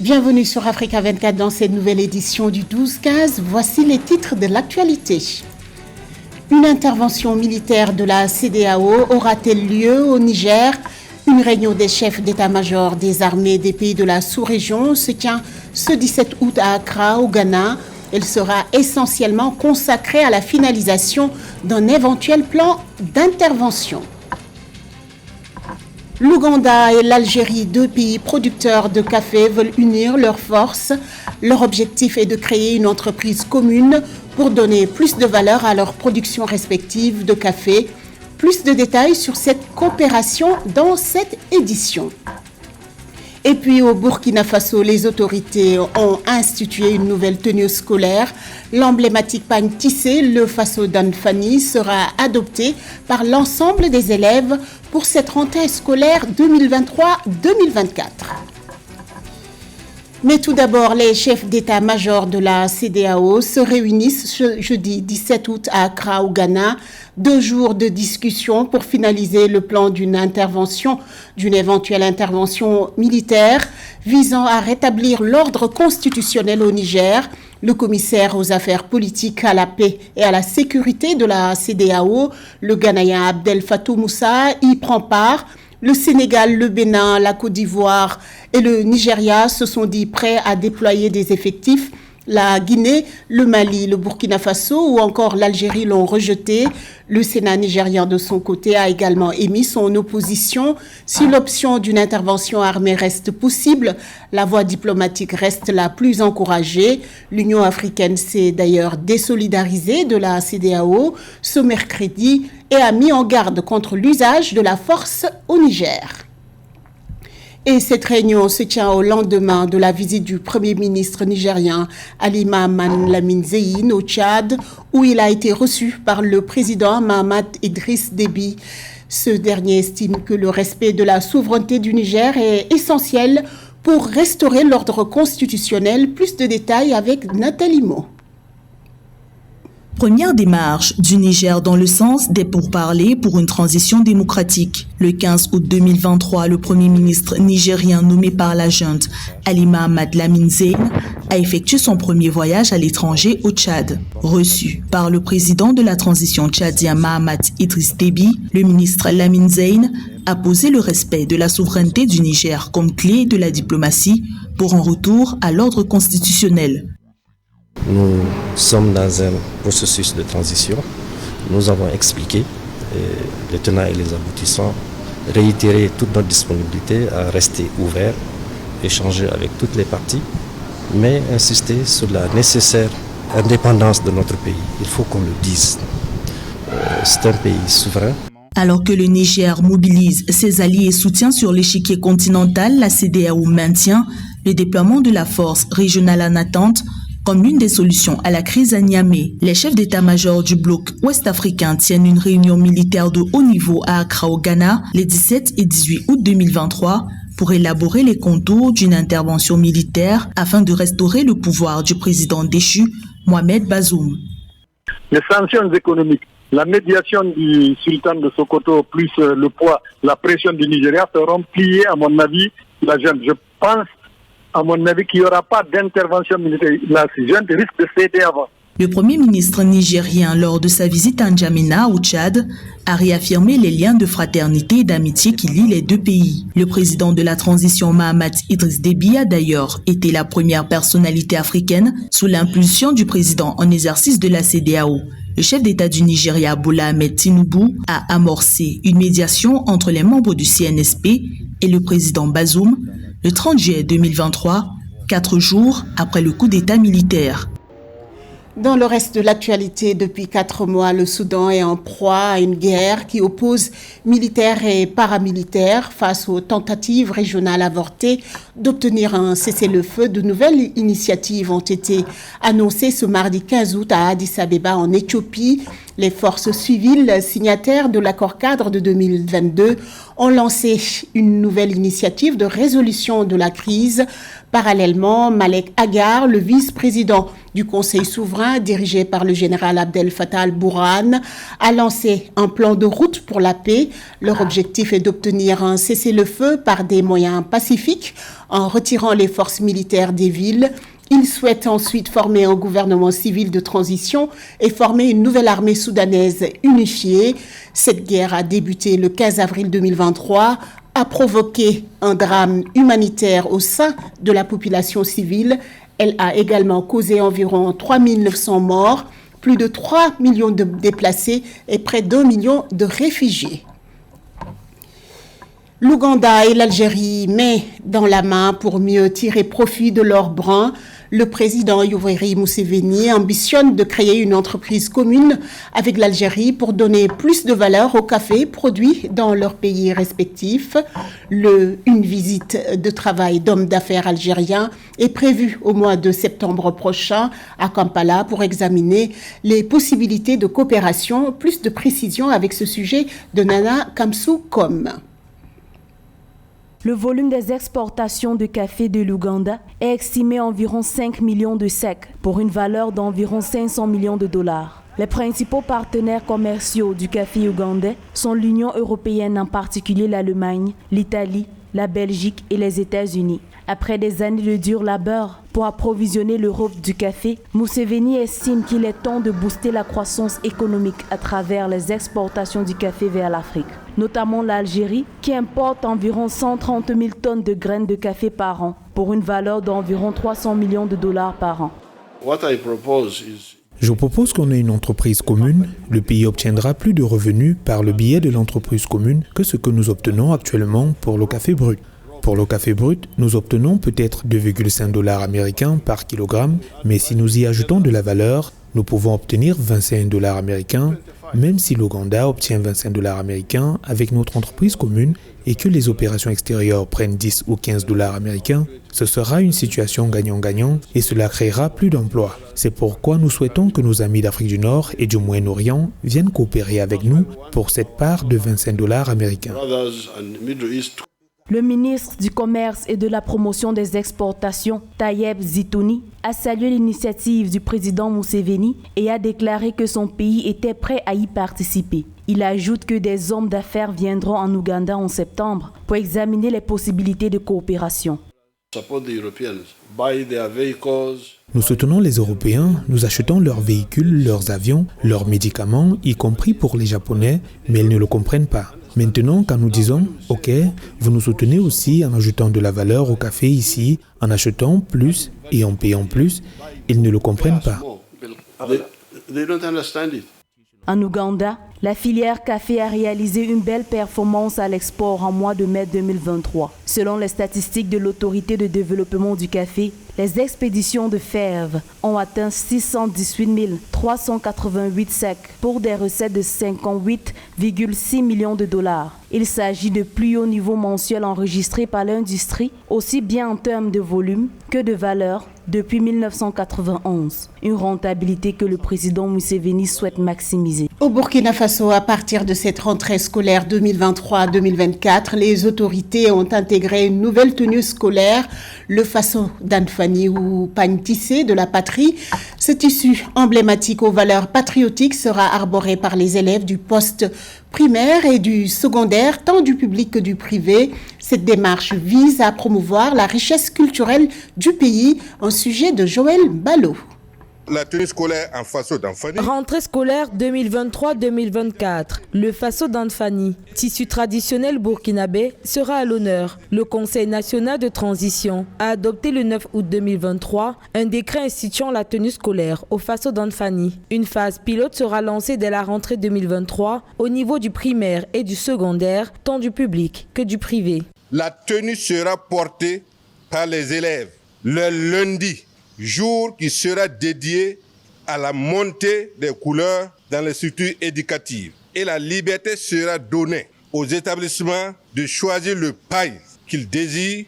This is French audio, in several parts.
Bienvenue sur Africa 24 dans cette nouvelle édition du 12-15. Voici les titres de l'actualité. Une intervention militaire de la CEDEAO aura-t-elle lieu au Niger ? Une réunion des chefs d'état-major des armées des pays de la sous-région se tient ce 17 août à Accra, au Ghana. Elle sera essentiellement consacrée à la finalisation d'un éventuel plan d'intervention. L'Ouganda et l'Algérie, deux pays producteurs de café, veulent unir leurs forces. Leur objectif est de créer une entreprise commune pour donner plus de valeur à leur production respective de café. Plus de détails sur cette coopération dans cette édition. Et puis au Burkina Faso, les autorités ont institué une nouvelle tenue scolaire. L'emblématique pagne tissé, le Faso d'Anfani, sera adopté par l'ensemble des élèves pour cette rentrée scolaire 2023-2024. Mais tout d'abord, les chefs d'état-major de la CEDEAO se réunissent ce jeudi 17 août à Accra, au Ghana. 2 jours de discussion pour finaliser le plan d'une éventuelle intervention militaire visant à rétablir l'ordre constitutionnel au Niger. Le commissaire aux affaires politiques, à la paix et à la sécurité de la CEDEAO, le Ghanéen Abdel Fattah Moussa, y prend part. Le Sénégal, le Bénin, la Côte d'Ivoire et le Nigeria se sont dit prêts à déployer des effectifs. La Guinée, le Mali, le Burkina Faso ou encore l'Algérie l'ont rejeté. Le Sénat nigérian de son côté a également émis son opposition. Si l'option d'une intervention armée reste possible, la voie diplomatique reste la plus encouragée. L'Union africaine s'est d'ailleurs désolidarisée de la CEDEAO ce mercredi et a mis en garde contre l'usage de la force au Niger. Et cette réunion se tient au lendemain de la visite du Premier ministre nigérien Ali Mahamat Lamine Zein au Tchad, où il a été reçu par le président Mahamat Idriss Déby. Ce dernier estime que le respect de la souveraineté du Niger est essentiel pour restaurer l'ordre constitutionnel. Plus de détails avec Nathalie Mo. Première démarche du Niger dans le sens des pourparlers pour une transition démocratique. Le 15 août 2023, le Premier ministre nigérien nommé par la junte, Ali Mahamat Lamine Zein, a effectué son premier voyage à l'étranger au Tchad. Reçu par le président de la transition tchadien Mahamat Idriss Déby, le ministre Lamine Zein a posé le respect de la souveraineté du Niger comme clé de la diplomatie pour un retour à l'ordre constitutionnel. Nous sommes dans un processus de transition. Nous avons expliqué les tenants et les aboutissants, réitéré toute notre disponibilité à rester ouvert, échanger avec toutes les parties, mais insister sur la nécessaire indépendance de notre pays. Il faut qu'on le dise. C'est un pays souverain. Alors que le Niger mobilise ses alliés et soutient sur l'échiquier continental, la CEDEAO maintient le déploiement de la force régionale en attente comme l'une des solutions à la crise à Niamey. Les chefs d'état-major du bloc ouest-africain tiennent une réunion militaire de haut niveau à Accra au Ghana les 17 et 18 août 2023 pour élaborer les contours d'une intervention militaire afin de restaurer le pouvoir du président déchu, Mohamed Bazoum. Les sanctions économiques, la médiation du sultan de Sokoto plus le poids, la pression du Nigeria feront plier, à mon avis, la junte. Je pense à mon avis, qu'il n'y aura pas d'intervention militaire. La junte risque de céder avant. Le Premier ministre nigérien, lors de sa visite à N'Djamena, au Tchad, a réaffirmé les liens de fraternité et d'amitié qui lient les deux pays. Le président de la transition Mahamat Idriss Déby a d'ailleurs été la première personnalité africaine sous l'impulsion du président en exercice de la CEDEAO. Le chef d'État du Nigeria, Bola Ahmed Tinubu, a amorcé une médiation entre les membres du CNSP et le président Bazoum le 30 juillet 2023, 4 jours après le coup d'État militaire. Dans le reste de l'actualité, depuis 4 mois, le Soudan est en proie à une guerre qui oppose militaires et paramilitaires face aux tentatives régionales avortées d'obtenir un cessez-le-feu. De nouvelles initiatives ont été annoncées ce mardi 15 août à Addis Abeba en Éthiopie. Les forces civiles signataires de l'accord-cadre de 2022 ont lancé une nouvelle initiative de résolution de la crise. Parallèlement, Malek Agar, le vice-président du Conseil souverain dirigé par le général Abdel Fattah al-Burhan, a lancé un plan de route pour la paix. Leur objectif est d'obtenir un cessez-le-feu par des moyens pacifiques en retirant les forces militaires des villes. Ils souhaitent ensuite former un gouvernement civil de transition et former une nouvelle armée soudanaise unifiée. Cette guerre a débuté le 15 avril 2023, a provoqué un drame humanitaire au sein de la population civile. Elle a également causé environ 3 900 morts, plus de 3 millions de déplacés et près d'1 million de réfugiés. L'Ouganda et l'Algérie mettent dans la main pour mieux tirer profit de leur brin. Le président Yoweri Museveni ambitionne de créer une entreprise commune avec l'Algérie pour donner plus de valeur au café produit dans leurs pays respectifs. Une visite de travail d'hommes d'affaires algériens est prévue au mois de septembre prochain à Kampala pour examiner les possibilités de coopération. Plus de précisions avec ce sujet de Nana Kamsou-Kom. Le volume des exportations de café de l'Ouganda est estimé à environ 5 millions de secs pour une valeur d'environ 500 millions de dollars. Les principaux partenaires commerciaux du café ougandais sont l'Union européenne, en particulier l'Allemagne, l'Italie, la Belgique et les États-Unis. Après des années de dur labeur pour approvisionner l'Europe du café, Museveni estime qu'il est temps de booster la croissance économique à travers les exportations du café vers l'Afrique, notamment l'Algérie, qui importe environ 130 000 tonnes de graines de café par an, pour une valeur d'environ 300 millions de dollars par an. Je propose qu'on ait une entreprise commune. Le pays obtiendra plus de revenus par le biais de l'entreprise commune que ce que nous obtenons actuellement pour le café brut. Pour le café brut, nous obtenons peut-être 2,5 $ américains par kilogramme, mais si nous y ajoutons de la valeur, nous pouvons obtenir 25 $ américains, même si l'Ouganda obtient 25 $ américains avec notre entreprise commune et que les opérations extérieures prennent 10 ou 15 $ américains, ce sera une situation gagnant-gagnant et cela créera plus d'emplois. C'est pourquoi nous souhaitons que nos amis d'Afrique du Nord et du Moyen-Orient viennent coopérer avec nous pour cette part de 25 $ américains. Le ministre du Commerce et de la Promotion des Exportations, Tayeb Zitouni, a salué l'initiative du président Museveni et a déclaré que son pays était prêt à y participer. Il ajoute que des hommes d'affaires viendront en Ouganda en septembre pour examiner les possibilités de coopération. Nous soutenons les Européens, nous achetons leurs véhicules, leurs avions, leurs médicaments, y compris pour les Japonais, mais ils ne le comprennent pas. Maintenant, quand nous disons « Ok, vous nous soutenez aussi en ajoutant de la valeur au café ici, en achetant plus et en payant plus », ils ne le comprennent pas. En Ouganda, la filière café a réalisé une belle performance à l'export en mois de mai 2023. Selon les statistiques de l'Autorité de développement du café, les expéditions de fèves ont atteint 618 388 secs pour des recettes de 58,6 millions de dollars. Il s'agit de plus haut niveau mensuel enregistré par l'industrie, aussi bien en termes de volume que de valeur, depuis 1991. Une rentabilité que le président Museveni souhaite maximiser. Au Burkina Faso, à partir de cette rentrée scolaire 2023-2024, les autorités ont intégré une nouvelle tenue scolaire, le faso d'Anfani ou pagne tissé de la patrie. Ce tissu emblématique aux valeurs patriotiques sera arboré par les élèves du poste primaire et du secondaire, tant du public que du privé. Cette démarche vise à promouvoir la richesse culturelle du pays, un sujet de Joël Ballot. La tenue scolaire en faso d'Anfani. Rentrée scolaire 2023-2024. Le faso d'Anfani, tissu traditionnel burkinabé, sera à l'honneur. Le Conseil national de transition a adopté le 9 août 2023 un décret instituant la tenue scolaire au faso d'Anfani. Une phase pilote sera lancée dès la rentrée 2023 au niveau du primaire et du secondaire, tant du public que du privé. La tenue sera portée par les élèves le lundi, jour qui sera dédié à la montée des couleurs dans les structures éducatives. Et la liberté sera donnée aux établissements de choisir le paille qu'ils désirent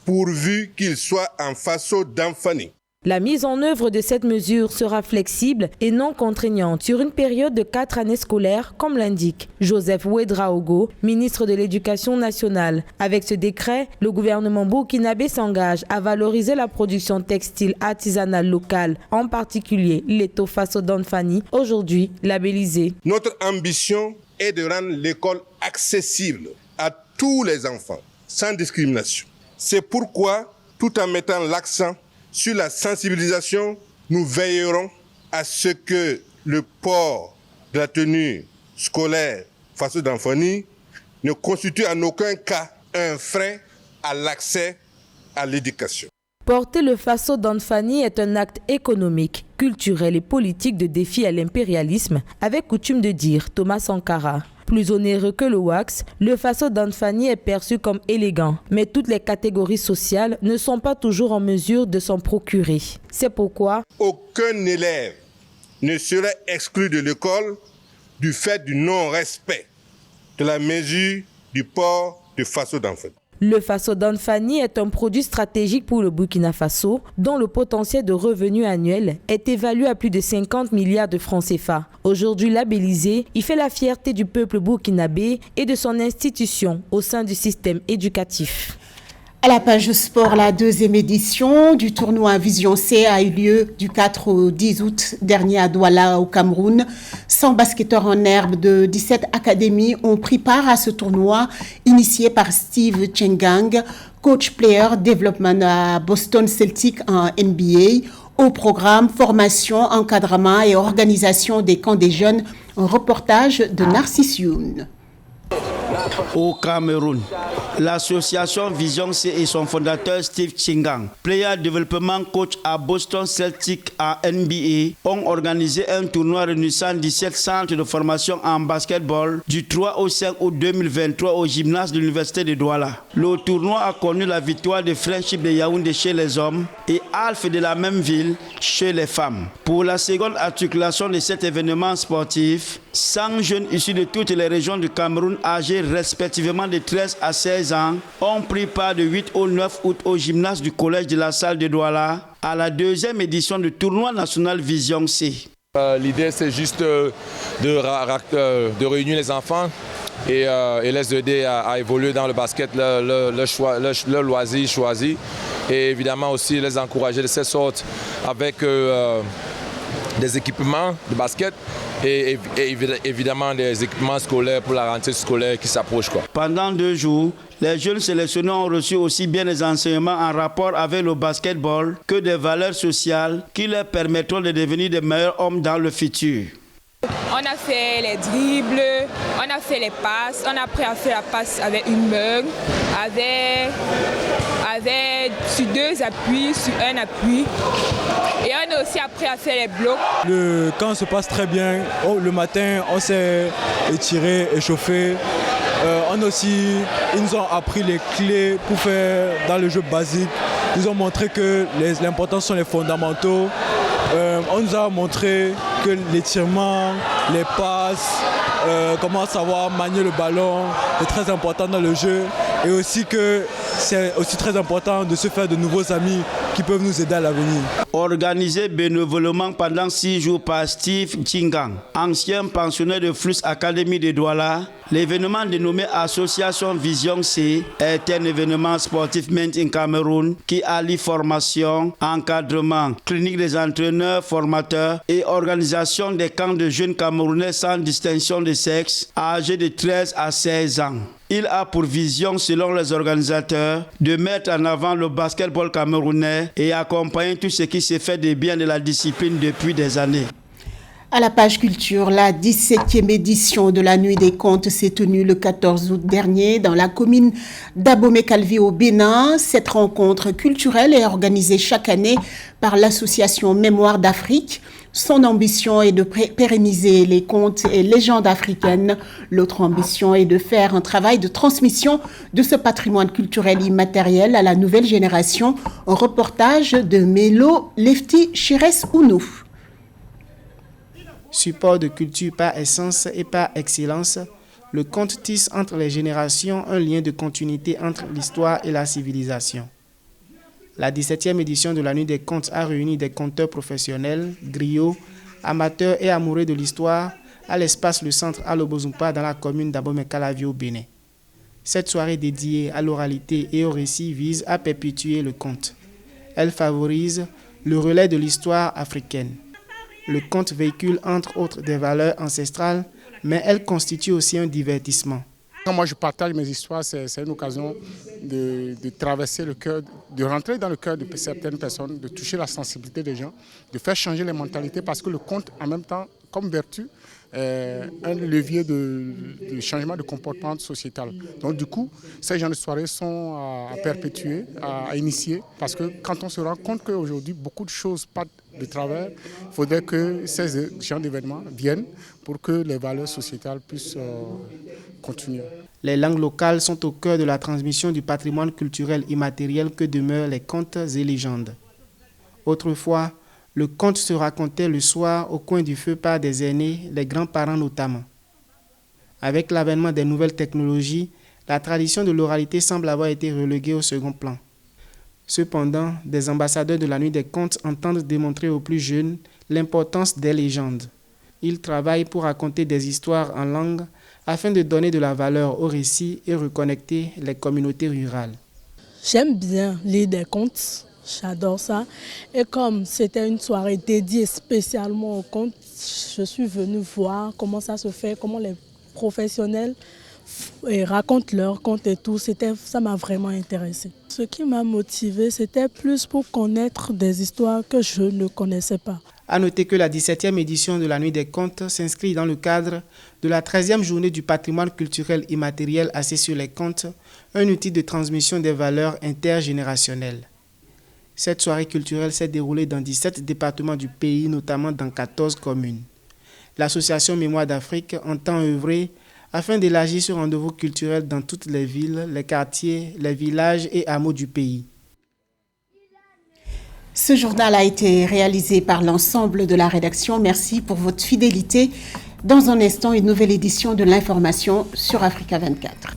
pourvu qu'il soit en faso d'Anfani. La mise en œuvre de cette mesure sera flexible et non contraignante sur une période de 4 années scolaires, comme l'indique Joseph Ouedraogo, ministre de l'Éducation nationale. Avec ce décret, le gouvernement burkinabé s'engage à valoriser la production textile artisanale locale, en particulier l'étau Faso d'Anfani, aujourd'hui labellisé. Notre ambition est de rendre l'école accessible à tous les enfants, sans discrimination. C'est pourquoi, tout en mettant l'accent sur la sensibilisation, nous veillerons à ce que le port de la tenue scolaire Faso d'Anfani ne constitue en aucun cas un frein à l'accès à l'éducation. Porter le Faso d'Anfani est un acte économique, culturel et politique de défi à l'impérialisme, avec coutume de dire Thomas Sankara. Plus onéreux que le wax, le Faso d'Anfani est perçu comme élégant, mais toutes les catégories sociales ne sont pas toujours en mesure de s'en procurer. C'est pourquoi aucun élève ne serait exclu de l'école du fait du non-respect de la mesure du port de Faso d'Anfani. Le Faso d'Anfani est un produit stratégique pour le Burkina Faso, dont le potentiel de revenus annuel est évalué à plus de 50 milliards de francs CFA. Aujourd'hui labellisé, il fait la fierté du peuple burkinabé et de son institution au sein du système éducatif. À la page sport, la deuxième édition du tournoi Vision C a eu lieu du 4 au 10 août dernier à Douala au Cameroun. 100 basketteurs en herbe de 17 académies ont pris part à ce tournoi initié par Steve Chengang, coach player développement à Boston Celtics en NBA. Au programme formation, encadrement et organisation des camps des jeunes, un reportage de Narcisse Youn. Au Cameroun, l'association Vision C et son fondateur Steve Chengang, player development coach à Boston Celtics à NBA, ont organisé un tournoi réunissant 17 centres de formation en basketball du 3 au 5 août 2023 au gymnase de l'université de Douala. Le tournoi a connu la victoire de Friendship de Yaoundé chez les hommes et Alpha de la même ville chez les femmes. Pour la seconde articulation de cet événement sportif, 100 jeunes issus de toutes les régions du Cameroun âgés respectivement de 13 à 16 ans ont pris part de 8 au 9 août au gymnase du collège de la salle de Douala à la deuxième édition du tournoi national Vision C. L'idée c'est juste de réunir les enfants et les aider à évoluer dans le basket, le loisir choisi et évidemment aussi les encourager de cette sorte avec des équipements de basket et évidemment des équipements scolaires pour la rentrée scolaire qui s'approche. Pendant 2 jours, les jeunes sélectionnés ont reçu aussi bien des enseignements en rapport avec le basketball que des valeurs sociales qui leur permettront de devenir de meilleurs hommes dans le futur. On a fait les dribbles, on a fait les passes, on a appris à faire la passe avec une main, avec sur 2 appuis, sur 1 appui. Et on a aussi appris à faire les blocs. Le camp se passe très bien. Le matin, on s'est étiré, échauffé. Ils nous ont appris les clés pour faire dans le jeu basique. Ils ont montré que l'important sont les fondamentaux. On nous a montré que l'étirement, les passes, comment savoir manier le ballon est très important dans le jeu. Et aussi que c'est aussi très important de se faire de nouveaux amis qui peuvent nous aider à l'avenir. Organisé bénévolement pendant 6 jours par Steve Chengang, ancien pensionnaire de Flux Academy de Douala, l'événement dénommé Association Vision C est un événement sportif made in Cameroun qui allie formation, encadrement, clinique des entraîneurs, formateurs et organisation des camps de jeunes Camerounais sans distinction de sexe, âgés de 13 à 16 ans. Il a pour vision, selon les organisateurs, de mettre en avant le basketball camerounais et accompagner tout ce qui s'est fait de bien de la discipline depuis des années. À la page culture, la 17e édition de la Nuit des Contes s'est tenue le 14 août dernier dans la commune d'Abomey-Calvi au Bénin. Cette rencontre culturelle est organisée chaque année par l'association Mémoire d'Afrique. Son ambition est de pérenniser les contes et légendes africaines. L'autre ambition est de faire un travail de transmission de ce patrimoine culturel immatériel à la nouvelle génération. Un reportage de Mélo Lefti Chires Ounou. Support de culture par essence et par excellence, le conte tisse entre les générations un lien de continuité entre l'histoire et la civilisation. La 17e édition de la Nuit des contes a réuni des conteurs professionnels, griots, amateurs et amoureux de l'histoire à l'espace Le Centre à Lobozumpa dans la commune d'Abomey-Calavi au Bénin. Cette soirée dédiée à l'oralité et au récit vise à perpétuer le conte. Elle favorise le relais de l'histoire africaine. Le conte véhicule entre autres des valeurs ancestrales, mais elle constitue aussi un divertissement. Quand moi je partage mes histoires, c'est une occasion de traverser le cœur, de rentrer dans le cœur de certaines personnes, de toucher la sensibilité des gens, de faire changer les mentalités parce que le conte, en même temps, comme vertu, est un levier de changement de comportement sociétal. Donc du coup, ces genres de soirées sont à perpétuer, à initier, parce que quand on se rend compte qu'aujourd'hui, beaucoup de choses partent de travers, il faudrait que ces genres d'événements viennent pour que les valeurs sociétales puissent continuer. Les langues locales sont au cœur de la transmission du patrimoine culturel immatériel que demeurent les contes et légendes. Autrefois, le conte se racontait le soir au coin du feu par des aînés, les grands-parents notamment. Avec l'avènement des nouvelles technologies, la tradition de l'oralité semble avoir été reléguée au second plan. Cependant, des ambassadeurs de la Nuit des contes entendent démontrer aux plus jeunes l'importance des légendes. Ils travaillent pour raconter des histoires en langue afin de donner de la valeur au récit et reconnecter les communautés rurales. J'aime bien lire des contes, j'adore ça. Et comme c'était une soirée dédiée spécialement aux contes, je suis venue voir comment ça se fait, comment les professionnels racontent leurs contes et tout. Ça m'a vraiment intéressée. Ce qui m'a motivée, c'était plus pour connaître des histoires que je ne connaissais pas. À noter que la 17e édition de la Nuit des contes s'inscrit dans le cadre de la 13e journée du patrimoine culturel immatériel axé sur les contes, un outil de transmission des valeurs intergénérationnelles. Cette soirée culturelle s'est déroulée dans 17 départements du pays, notamment dans 14 communes. L'association Mémoire d'Afrique entend œuvrer afin d'élargir ce rendez-vous culturel dans toutes les villes, les quartiers, les villages et hameaux du pays. Ce journal a été réalisé par l'ensemble de la rédaction. Merci pour votre fidélité. Dans un instant, une nouvelle édition de l'information sur Africa 24.